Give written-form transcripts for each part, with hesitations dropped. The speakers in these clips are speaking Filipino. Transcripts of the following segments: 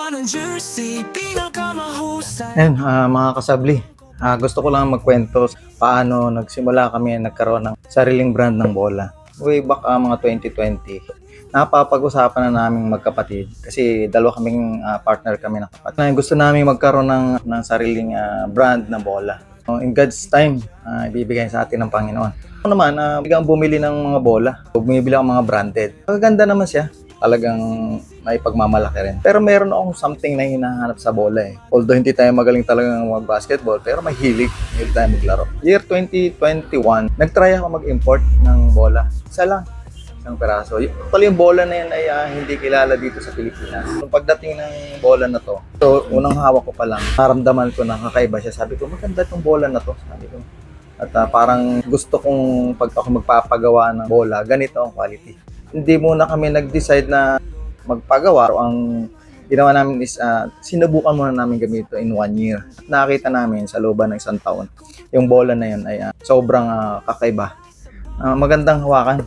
ng jersey, pinakamahusay. Ayun, mga kasabli, gusto ko lang magkwento paano nagsimula kami nagkaroon ng sariling brand ng bola. Way back mga 2020, napapag-usapan na naming magkapatid kasi dalawa kaming partner kami ng kapatid. Gusto namin magkaroon ng sariling brand ng bola. In God's time, ibibigay sa atin ng Panginoon. Ako naman, biglang bumili ng mga bola. Bumibili ako mga branded. Maganda naman siya. Talagang may pagmamalaki rin. Pero meron akong something na hinahanap sa bola eh. Although hindi tayo magaling talagang mag-basketball, pero may hilig. Hilig tayo maglaro. Year 2021, nag-try ako mag-import ng bola. Isa lang. Isang peraso. Actually, yung bola na yan ay hindi kilala dito sa Pilipinas. Nung pagdating ng bola na to, so unang hawak ko pa lang, naramdaman ko na kakaiba siya. Sabi ko, maganda tong bola na to. Sabi ko. At parang gusto kong pag ako magpapagawa ng bola, ganito ang quality. Hindi muna kami nag-decide na magpagawa. Ang ginawa namin is sinubukan muna namin gamito in 1 year. Nakita namin sa looban ng isang taon, yung bola na yun ay sobrang kakaiba. Magandang hawakan.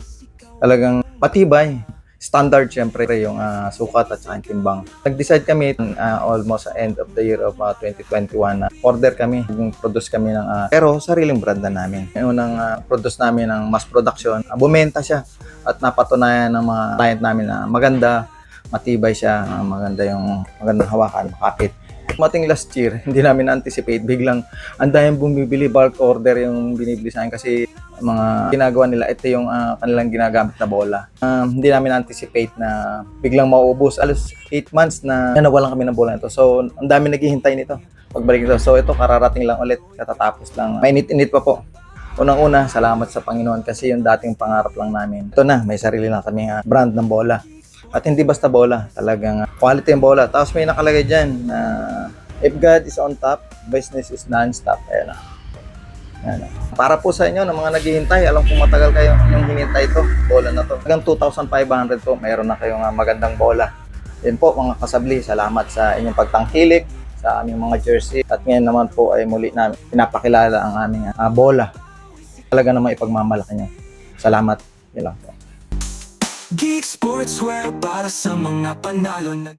Talagang matibay. Standard syempre yung sukat at saka timbang. Nag-decide kami almost end of the year of 2021 na order kami, produce kami ng pero sariling brand na namin. Yung unang produce namin ng mass production, bumenta siya at napatunayan ng mga client namin na maganda, matibay siya, magandang hawakan, makapit. Mating last year, hindi namin anticipate, biglang ang daming bumibili, bulk order yung binibili sa akin kasi mga ginagawa nila, ito yung kanilang ginagamit na bola. Hindi namin anticipate na biglang mauubos. Alos 8 months na nawalan kami ng bola nito. So, ang dami naghihintay nito pagbalik nito. So, ito kararating lang ulit, katatapos lang. Mainit-init pa po. Unang-una, salamat sa Panginoon kasi yung dating pangarap lang namin. Ito na, may sarili lang kami brand ng bola. At hindi basta bola, talagang quality yung bola. Tapos may nakalagay dyan na if God is on top, business is non-stop. Ayan na. Ayan. Para po sa inyo, ng mga naghihintay, alam kong matagal kayo yung hinintay ito, bola na to. Hanggang 2,500 po, mayroon na kayong magandang bola. Yan po mga kasabli, salamat sa inyong pagtangkilik sa aming mga jersey. At ngayon naman po ay muli namin pinapakilala ang aming bola. Talaga naman ipagmamalaki nyo. Salamat. Yan lang po. Geek Sportswear para sa mga panalo na